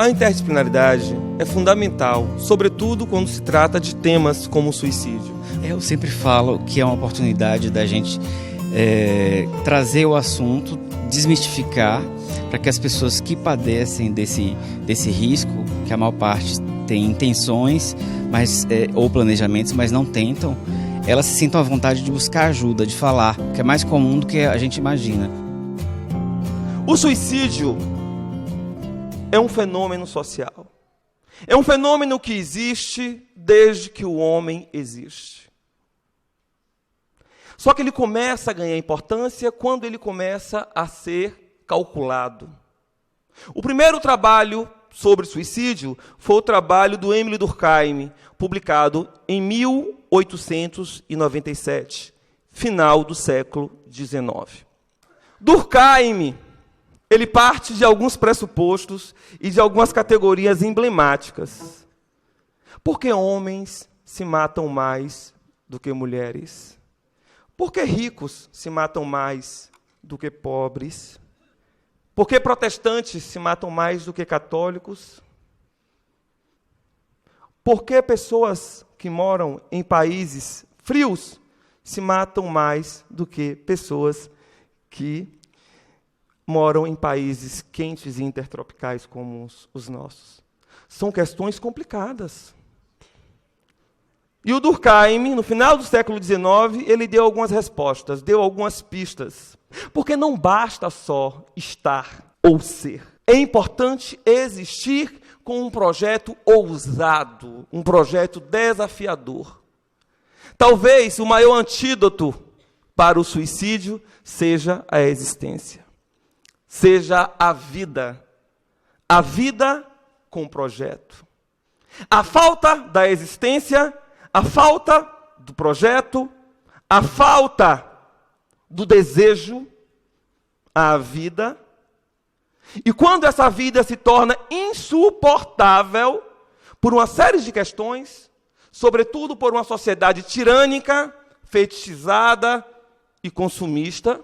A interdisciplinaridade é fundamental, sobretudo quando se trata de temas como o suicídio. Eu sempre falo que é uma oportunidade da gente trazer o assunto, desmistificar, para que as pessoas que padecem desse risco, que a maior parte tem intenções ou planejamentos, mas não tentam, elas se sintam à vontade de buscar ajuda, de falar, que é mais comum do que a gente imagina. O suicídio é um fenômeno social. É um fenômeno que existe desde que o homem existe. Só que ele começa a ganhar importância quando ele começa a ser calculado. O primeiro trabalho sobre suicídio foi o trabalho do Émile Durkheim, publicado em 1897, final do século XIX. Durkheim, ele parte de alguns pressupostos e de algumas categorias emblemáticas. Por que homens se matam mais do que mulheres? Por que ricos se matam mais do que pobres? Por que protestantes se matam mais do que católicos? Por que pessoas que moram em países frios se matam mais do que pessoas que moram em países quentes e intertropicais como os nossos? São questões complicadas. E o Durkheim, no final do século XIX, ele deu algumas respostas, deu algumas pistas. Porque não basta só estar ou ser. É importante existir com um projeto ousado, um projeto desafiador. Talvez o maior antídoto para o suicídio seja a existência. Seja a vida com projeto. A falta da existência, a falta do projeto, a falta do desejo à vida. E quando essa vida se torna insuportável por uma série de questões, sobretudo por uma sociedade tirânica, fetichizada e consumista,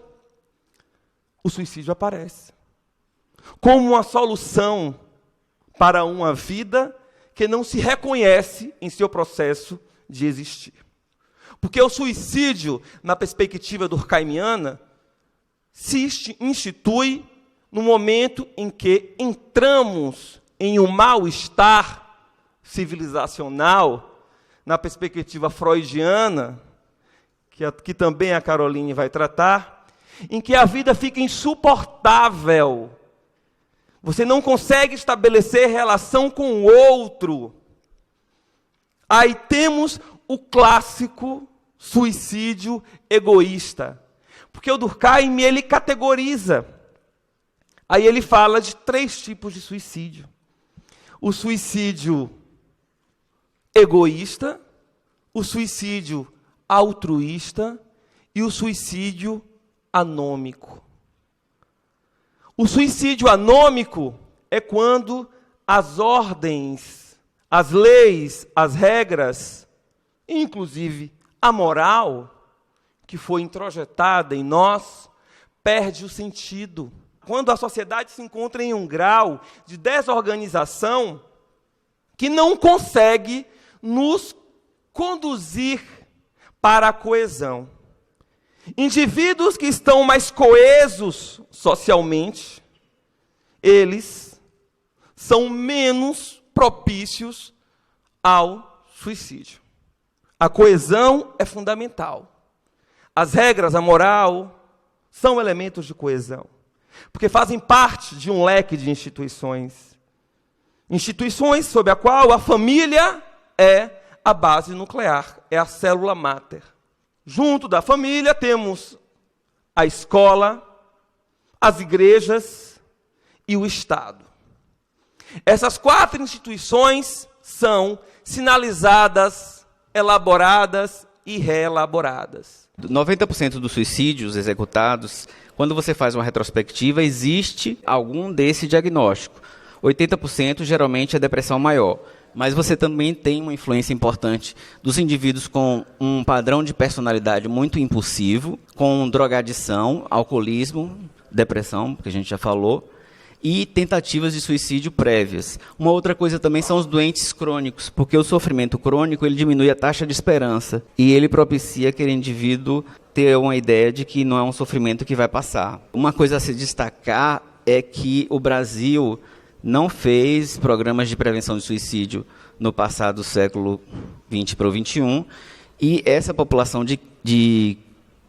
o suicídio aparece como uma solução para uma vida que não se reconhece em seu processo de existir. Porque o suicídio, na perspectiva durkheimiana, se institui no momento em que entramos em um mal-estar civilizacional, na perspectiva freudiana, que também a Caroline vai tratar, em que a vida fica insuportável. Você não consegue estabelecer relação com o outro. Aí temos o clássico suicídio egoísta. Porque o Durkheim, ele categoriza. Aí ele fala de 3 tipos de suicídio. O suicídio egoísta, o suicídio altruísta e o suicídio anômico. O suicídio anômico é quando as ordens, as leis, as regras, inclusive a moral que foi introjetada em nós, perde o sentido. Quando a sociedade se encontra em um grau de desorganização que não consegue nos conduzir para a coesão. Indivíduos que estão mais coesos socialmente, eles são menos propícios ao suicídio. A coesão é fundamental. As regras, a moral, são elementos de coesão, porque fazem parte de um leque de instituições. Instituições sob a qual a família é a base nuclear, é a célula máter. Junto da família temos a escola, as igrejas e o Estado. Essas 4 instituições são sinalizadas, elaboradas e reelaboradas. 90% dos suicídios executados, quando você faz uma retrospectiva, existe algum desse diagnóstico. 80% geralmente é depressão maior. Mas você também tem uma influência importante dos indivíduos com um padrão de personalidade muito impulsivo, com drogadição, alcoolismo, depressão, que a gente já falou, e tentativas de suicídio prévias. Uma outra coisa também são os doentes crônicos, porque o sofrimento crônico ele diminui a taxa de esperança e ele propicia aquele indivíduo ter uma ideia de que não é um sofrimento que vai passar. Uma coisa a se destacar é que o Brasil não fez programas de prevenção de suicídio no passado século XX para o XXI, e essa população de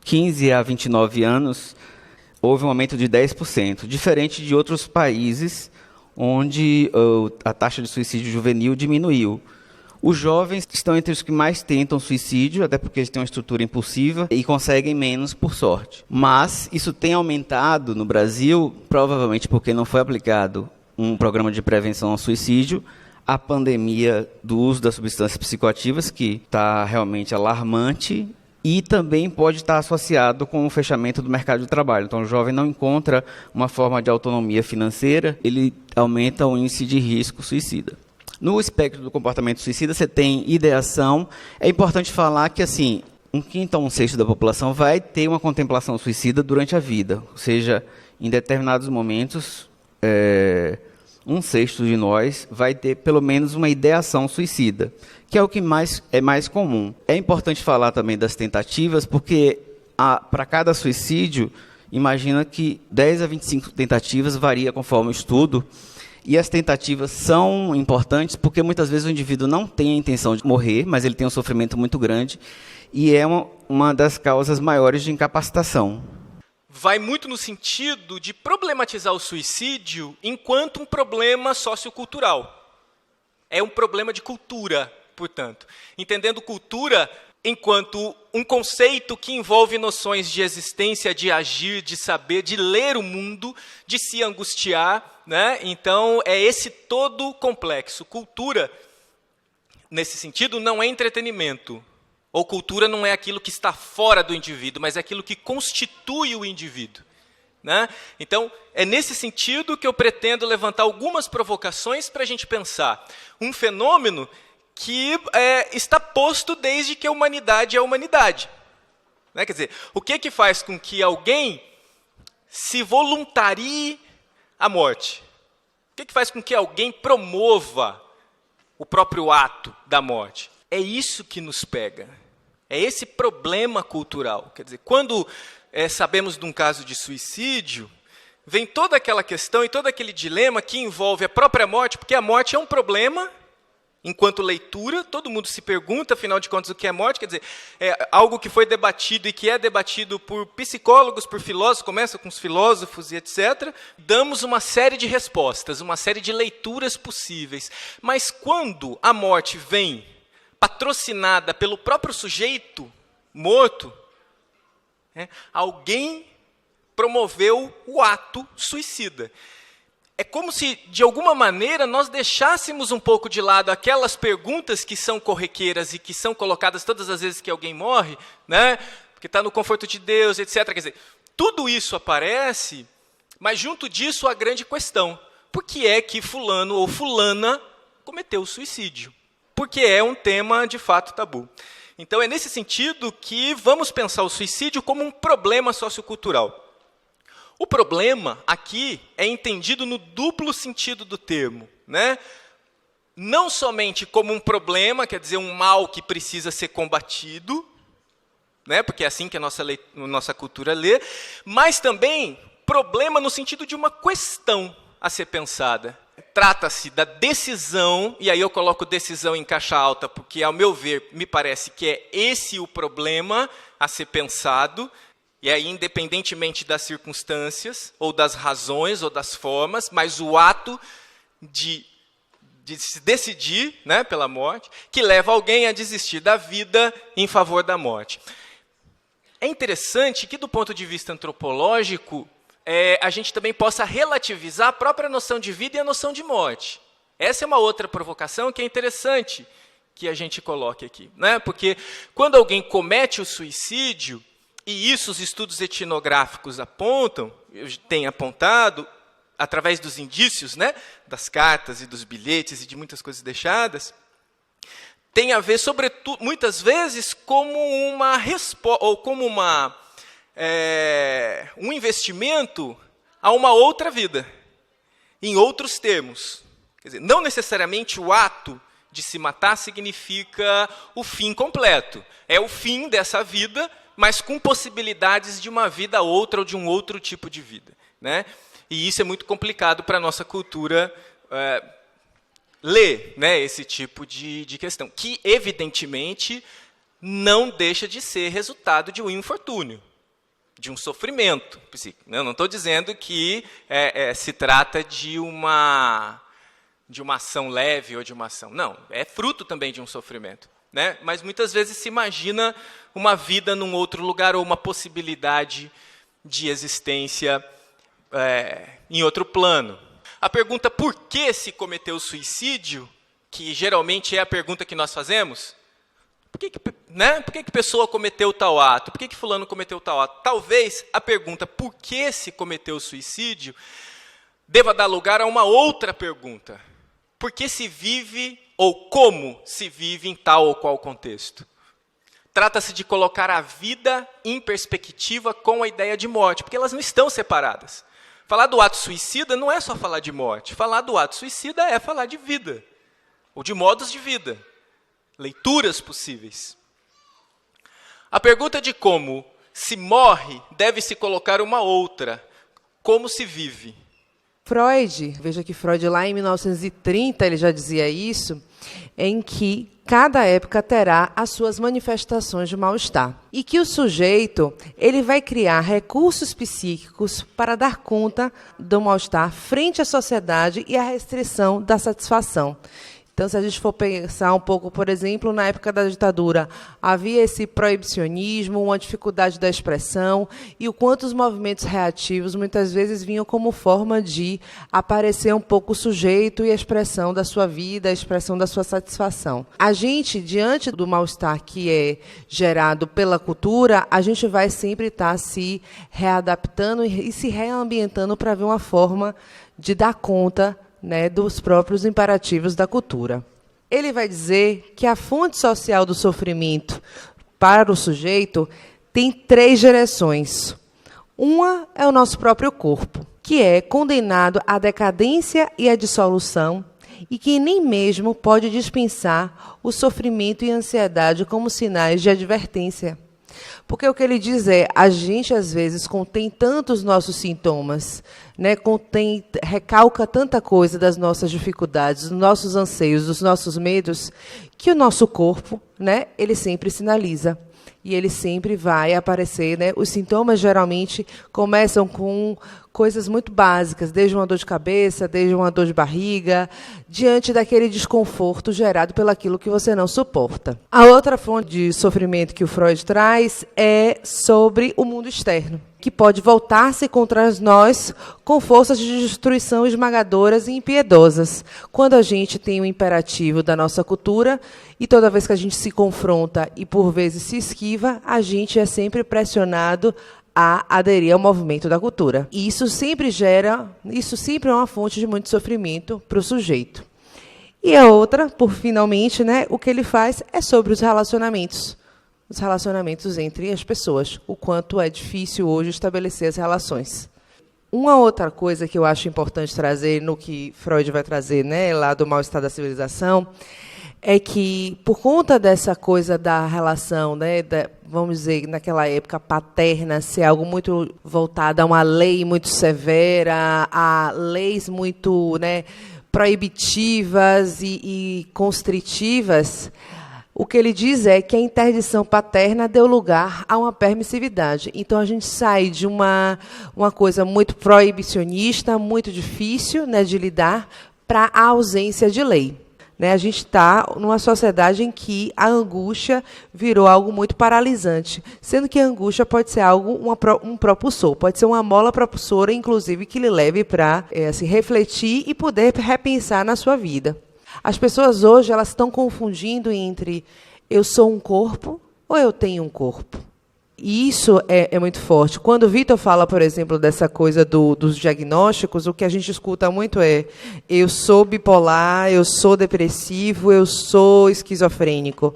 15 a 29 anos houve um aumento de 10%, diferente de outros países onde a taxa de suicídio juvenil diminuiu. Os jovens estão entre os que mais tentam suicídio, até porque eles têm uma estrutura impulsiva e conseguem menos por sorte. Mas isso tem aumentado no Brasil, provavelmente porque não foi aplicado um programa de prevenção ao suicídio, a pandemia do uso das substâncias psicoativas, que está realmente alarmante, e também pode estar associado com o fechamento do mercado de trabalho. Então, o jovem não encontra uma forma de autonomia financeira, ele aumenta o índice de risco suicida. No espectro do comportamento suicida, você tem ideação. É importante falar que, assim, 1/5 a 1/6 da população vai ter uma contemplação suicida durante a vida. Ou seja, em determinados momentos, 1/6 de nós vai ter pelo menos uma ideação suicida, que é o que é mais comum. É importante falar também das tentativas, porque para cada suicídio, imagina que 10 a 25 tentativas varia conforme o estudo. E as tentativas são importantes porque muitas vezes o indivíduo não tem a intenção de morrer, mas ele tem um sofrimento muito grande e é uma das causas maiores de incapacitação. Vai muito no sentido de problematizar o suicídio enquanto um problema sociocultural. É um problema de cultura, portanto. Entendendo cultura enquanto um conceito que envolve noções de existência, de agir, de saber, de ler o mundo, de se angustiar, né? Então, é esse todo complexo. Cultura, nesse sentido, não é entretenimento. Ou cultura não é aquilo que está fora do indivíduo, mas é aquilo que constitui o indivíduo, né? Então, é nesse sentido que eu pretendo levantar algumas provocações para a gente pensar um fenômeno que está posto desde que a humanidade é a humanidade. Né? Quer dizer, o que faz com que alguém se voluntarie à morte? O que faz com que alguém promova o próprio ato da morte? É isso que nos pega. É esse problema cultural. Quer dizer, quando sabemos de um caso de suicídio, vem toda aquela questão e todo aquele dilema que envolve a própria morte, porque a morte é um problema. Enquanto leitura, todo mundo se pergunta, afinal de contas, o que é morte? Quer dizer, é algo que foi debatido e que é debatido por psicólogos, por filósofos, começa com os filósofos e etc. Damos uma série de respostas, uma série de leituras possíveis. Mas quando a morte vem patrocinada pelo próprio sujeito morto, alguém promoveu o ato suicida. É como se, de alguma maneira, nós deixássemos um pouco de lado aquelas perguntas que são corriqueiras e que são colocadas todas as vezes que alguém morre, né? Porque está no conforto de Deus, etc. Quer dizer, tudo isso aparece, mas junto disso a grande questão. Por que é que fulano ou fulana cometeu suicídio? Porque é um tema, de fato, tabu. Então, é nesse sentido que vamos pensar o suicídio como um problema sociocultural. O problema aqui é entendido no duplo sentido do termo, né? Não somente como um problema, quer dizer, um mal que precisa ser combatido, né? Porque é assim que a nossa cultura lê, mas também problema no sentido de uma questão a ser pensada. Trata-se da decisão, e aí eu coloco decisão em caixa alta, porque, ao meu ver, me parece que é esse o problema a ser pensado. E aí, independentemente das circunstâncias, ou das razões, ou das formas, mas o ato de se decidir, né, pela morte, que leva alguém a desistir da vida em favor da morte. É interessante que, do ponto de vista antropológico, a gente também possa relativizar a própria noção de vida e a noção de morte. Essa é uma outra provocação que é interessante que a gente coloque aqui, né? Porque quando alguém comete o suicídio, e isso os estudos etnográficos apontam, eu tenho apontado, através dos indícios, né, das cartas e dos bilhetes e de muitas coisas deixadas, tem a ver, sobretudo, muitas vezes, como uma resposta, ou como um investimento a uma outra vida. Em outros termos, quer dizer, não necessariamente o ato de se matar significa o fim completo. É o fim dessa vida, mas com possibilidades de uma vida outra ou de um outro tipo de vida, né? E isso é muito complicado para a nossa cultura ler, né, esse tipo de questão, que, evidentemente, não deixa de ser resultado de um infortúnio, de um sofrimento psíquico. Eu não estou dizendo que se trata de uma ação leve ou de uma ação. Não, é fruto também de um sofrimento, né? Mas muitas vezes se imagina uma vida num outro lugar ou uma possibilidade de existência em outro plano. A pergunta por que se cometeu suicídio, que geralmente é a pergunta que nós fazemos, por que a pessoa cometeu tal ato? Por que fulano cometeu tal ato? Talvez a pergunta por que se cometeu suicídio deva dar lugar a uma outra pergunta. Por que se vive ou como se vive em tal ou qual contexto? Trata-se de colocar a vida em perspectiva com a ideia de morte, porque elas não estão separadas. Falar do ato suicida não é só falar de morte. Falar do ato suicida é falar de vida, ou de modos de vida, leituras possíveis. A pergunta de como se morre deve se colocar uma outra: como se vive? Freud, veja que Freud lá em 1930 ele já dizia isso, em que cada época terá as suas manifestações de mal-estar. E que o sujeito ele vai criar recursos psíquicos para dar conta do mal-estar frente à sociedade e à restrição da satisfação. Então, se a gente for pensar um pouco, por exemplo, na época da ditadura, havia esse proibicionismo, uma dificuldade da expressão, e o quanto os movimentos reativos muitas vezes vinham como forma de aparecer um pouco o sujeito e a expressão da sua vida, a expressão da sua satisfação. A gente, diante do mal-estar que é gerado pela cultura, a gente vai sempre estar se readaptando e se reambientando para ver uma forma de dar conta, né, dos próprios imperativos da cultura. Ele vai dizer que a fonte social do sofrimento para o sujeito tem 3 direções. Uma é o nosso próprio corpo, que é condenado à decadência e à dissolução e que nem mesmo pode dispensar o sofrimento e a ansiedade como sinais de advertência. Porque o que ele diz é, a gente às vezes contém tantos nossos sintomas, né, recalca tanta coisa das nossas dificuldades, dos nossos anseios, dos nossos medos, que o nosso corpo, né, ele sempre sinaliza. E ele sempre vai aparecer, né? Os sintomas geralmente começam com coisas muito básicas, desde uma dor de cabeça, desde uma dor de barriga, diante daquele desconforto gerado pelaquilo que você não suporta. A outra fonte de sofrimento que o Freud traz é sobre o mundo externo, que pode voltar-se contra nós com forças de destruição esmagadoras e impiedosas. Quando a gente tem um imperativo da nossa cultura, e toda vez que a gente se confronta e, por vezes, se esquiva, a gente é sempre pressionado a aderir ao movimento da cultura. E isso sempre é uma fonte de muito sofrimento para o sujeito. E a outra, por finalmente, né, o que ele faz é sobre os relacionamentos entre as pessoas, o quanto é difícil hoje estabelecer as relações. Uma outra coisa que eu acho importante trazer, no que Freud vai trazer, né, lá do mal-estar da civilização, é que, por conta dessa coisa da relação, né, vamos dizer, naquela época paterna, ser algo muito voltado a uma lei muito severa, a leis muito, né, proibitivas e constritivas, o que ele diz é que a interdição paterna deu lugar a uma permissividade. Então, a gente sai de uma coisa muito proibicionista, muito difícil, né, de lidar, para a ausência de lei. Né, a gente está numa sociedade em que a angústia virou algo muito paralisante, sendo que a angústia pode ser um propulsor, pode ser uma mola propulsora, inclusive, que lhe leve para se refletir e poder repensar na sua vida. As pessoas hoje elas estão confundindo entre eu sou um corpo ou eu tenho um corpo. E isso é muito forte. Quando o Vitor fala, por exemplo, dessa coisa dos diagnósticos, o que a gente escuta muito é eu sou bipolar, eu sou depressivo, eu sou esquizofrênico.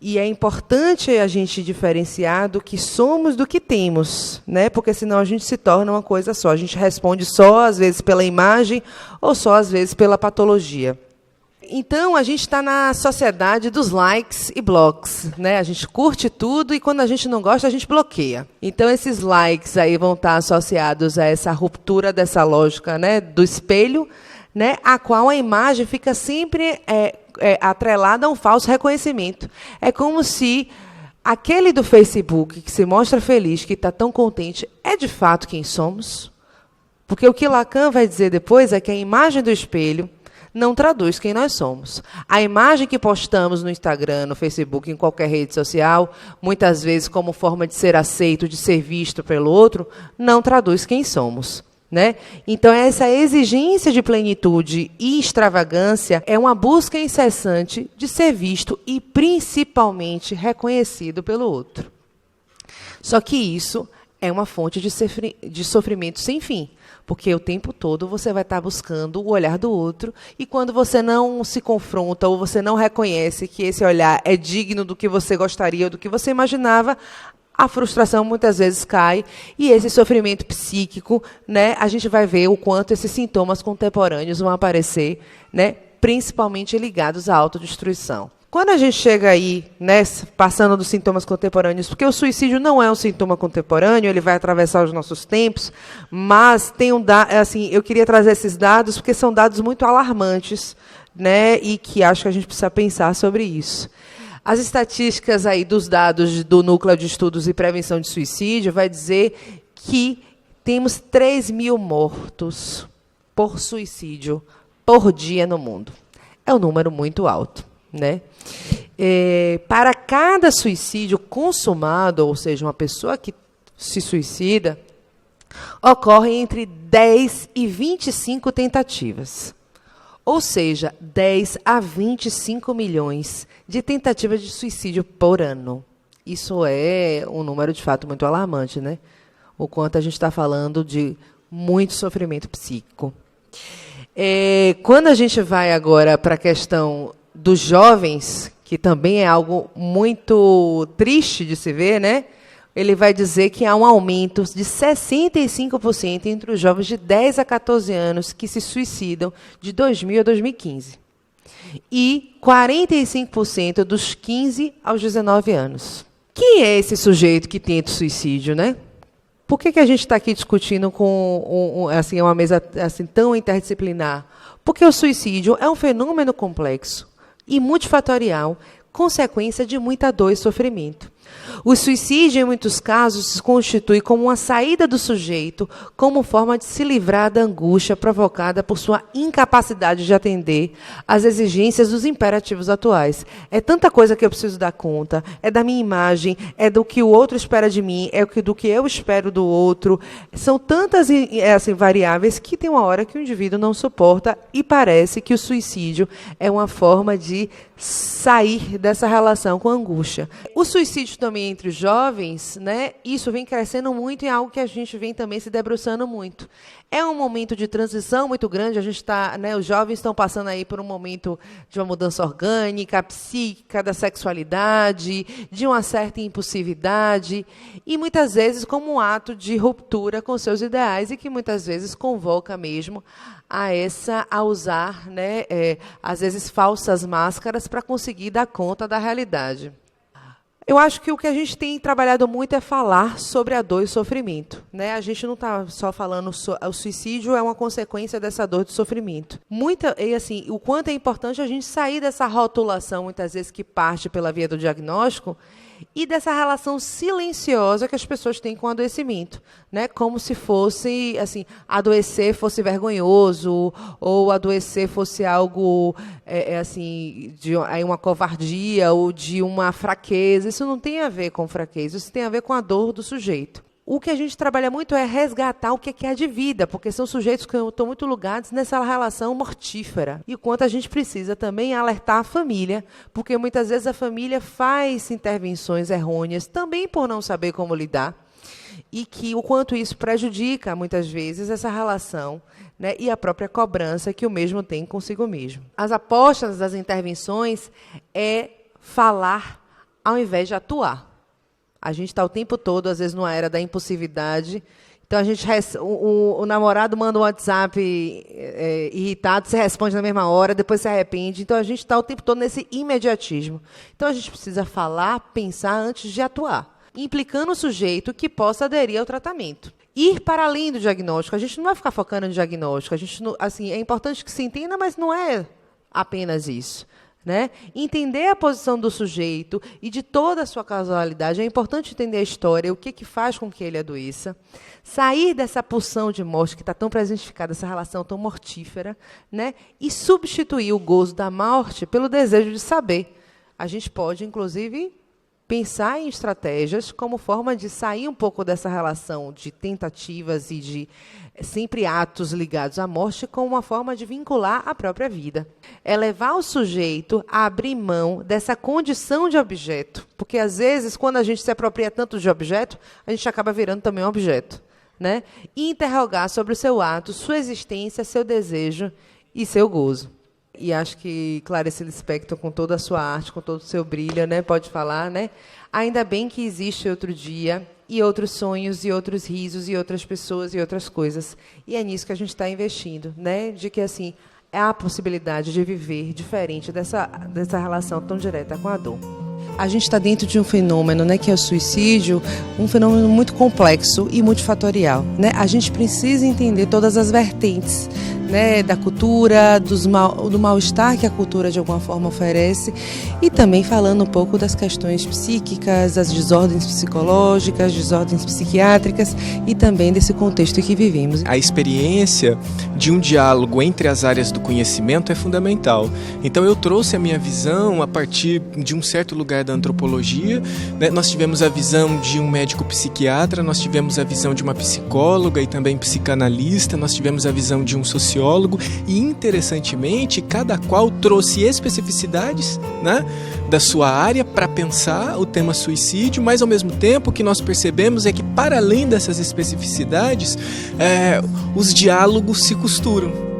E é importante a gente diferenciar do que somos do que temos, né? Porque senão a gente se torna uma coisa só. A gente responde só, às vezes, pela imagem ou só, às vezes, pela patologia. Então, a gente está na sociedade dos likes e blocks, né? A gente curte tudo e, quando a gente não gosta, a gente bloqueia. Então, esses likes aí vão estar associados a essa ruptura dessa lógica, né, do espelho, né, a qual a imagem fica sempre atrelada a um falso reconhecimento. É como se aquele do Facebook, que se mostra feliz, que está tão contente, é de fato quem somos? Porque o que Lacan vai dizer depois é que a imagem do espelho não traduz quem nós somos. A imagem que postamos no Instagram, no Facebook, em qualquer rede social, muitas vezes como forma de ser aceito, de ser visto pelo outro, não traduz quem somos, né? Então, essa exigência de plenitude e extravagância é uma busca incessante de ser visto e, principalmente, reconhecido pelo outro. Só que isso é uma fonte de sofrimento sem fim, porque o tempo todo você vai estar buscando o olhar do outro, e quando você não se confronta ou você não reconhece que esse olhar é digno do que você gostaria ou do que você imaginava, a frustração muitas vezes cai, e esse sofrimento psíquico, né, a gente vai ver o quanto esses sintomas contemporâneos vão aparecer, né, principalmente ligados à autodestruição. Quando a gente chega aí, né, passando dos sintomas contemporâneos, porque o suicídio não é um sintoma contemporâneo, ele vai atravessar os nossos tempos, mas tem assim, eu queria trazer esses dados porque são dados muito alarmantes, né, e que acho que a gente precisa pensar sobre isso. As estatísticas aí dos dados do Núcleo de Estudos e Prevenção de Suicídio vai dizer que temos 3.000 mortos por suicídio por dia no mundo. É um número muito alto, né? Para cada suicídio consumado, ou seja, uma pessoa que se suicida, ocorrem entre 10 e 25 tentativas. Ou seja, 10 a 25 milhões de tentativas de suicídio por ano. Isso é um número, de fato, muito alarmante, né? O quanto a gente está falando de muito sofrimento psíquico. Quando a gente vai agora para a questão dos jovens, que também é algo muito triste de se ver, né? Ele vai dizer que há um aumento de 65% entre os jovens de 10 a 14 anos que se suicidam de 2000 a 2015. E 45% dos 15 aos 19 anos. Quem é esse sujeito que tenta o suicídio, né? Por que a gente está aqui discutindo com assim, uma mesa assim, tão interdisciplinar? Porque o suicídio é um fenômeno complexo e multifatorial, consequência de muita dor e sofrimento. O suicídio, em muitos casos, se constitui como uma saída do sujeito, como forma de se livrar da angústia provocada por sua incapacidade de atender às exigências dos imperativos atuais. É tanta coisa que eu preciso dar conta, é da minha imagem, é do que o outro espera de mim, é do que eu espero do outro. São tantas assim, variáveis que tem uma hora que o indivíduo não suporta, e parece que o suicídio é uma forma de sair dessa relação com a angústia. O suicídio também entre os jovens, né, isso vem crescendo muito e é algo que a gente vem também se debruçando muito. É um momento de transição muito grande, a gente está, né, os jovens estão passando aí por um momento de uma mudança orgânica, psíquica, da sexualidade, de uma certa impulsividade, e muitas vezes como um ato de ruptura com seus ideais, e que muitas vezes convoca mesmo a usar, né, às vezes falsas máscaras para conseguir dar conta da realidade. Eu acho que o que a gente tem trabalhado muito é falar sobre a dor e o sofrimento, né? A gente não está só falando, o suicídio é uma consequência dessa dor e do sofrimento. E assim, o quanto é importante a gente sair dessa rotulação, muitas vezes, que parte pela via do diagnóstico, e dessa relação silenciosa que as pessoas têm com o adoecimento, né? Como se fosse, assim, adoecer fosse vergonhoso, ou adoecer fosse algo, assim, de uma covardia ou de uma fraqueza. Isso não tem a ver com fraqueza, isso tem a ver com a dor do sujeito. O que a gente trabalha muito é resgatar o que é de vida, porque são sujeitos que estão muito ligados nessa relação mortífera. E o quanto a gente precisa também alertar a família, porque muitas vezes a família faz intervenções errôneas, também por não saber como lidar, e que o quanto isso prejudica, muitas vezes, essa relação, né, e a própria cobrança que o mesmo tem consigo mesmo. As apostas das intervenções é falar ao invés de atuar. A gente está o tempo todo, às vezes, numa era da impulsividade. Então, o namorado manda um WhatsApp irritado, você responde na mesma hora, depois se arrepende. Então, a gente está o tempo todo nesse imediatismo. Então, a gente precisa falar, pensar antes de atuar, implicando o sujeito que possa aderir ao tratamento. Ir para além do diagnóstico. A gente não vai ficar focando no diagnóstico. A gente não, assim, é importante que se entenda, mas não é apenas isso. Né? Entender a posição do sujeito e de toda a sua causalidade. É importante entender a história, o que faz com que ele adoeça. Sair dessa pulsão de morte que está tão presentificada, essa relação tão mortífera, né? E substituir o gozo da morte pelo desejo de saber. A gente pode, inclusive, pensar em estratégias como forma de sair um pouco dessa relação de tentativas e de sempre atos ligados à morte, como uma forma de vincular a própria vida. É levar o sujeito a abrir mão dessa condição de objeto, porque, às vezes, quando a gente se apropria tanto de objeto, a gente acaba virando também um objeto. Né? E interrogar sobre o seu ato, sua existência, seu desejo e seu gozo. E acho que Clarice Lispector, com toda a sua arte, com todo o seu brilho, né, pode falar, né? Ainda bem que existe outro dia, e outros sonhos, e outros risos, e outras pessoas, e outras coisas. E é nisso que a gente está investindo, né? De que, assim, há a possibilidade de viver diferente dessa relação tão direta com a dor. A gente está dentro de um fenômeno, né, que é o suicídio, um fenômeno muito complexo e multifatorial. Né? A gente precisa entender todas as vertentes, né, da cultura, do mal-estar que a cultura de alguma forma oferece, e também falando um pouco das questões psíquicas, das desordens psicológicas, desordens psiquiátricas e também desse contexto em que vivemos. A experiência de um diálogo entre as áreas do conhecimento é fundamental. Então eu trouxe a minha visão a partir de um certo lugar da antropologia, né? Nós tivemos a visão de um médico psiquiatra, nós tivemos a visão de uma psicóloga e também psicanalista, nós tivemos a visão de um sociólogo e, interessantemente, cada qual trouxe especificidades, né, da sua área para pensar o tema suicídio, mas ao mesmo tempo o que nós percebemos é que, para além dessas especificidades, os diálogos se costuram.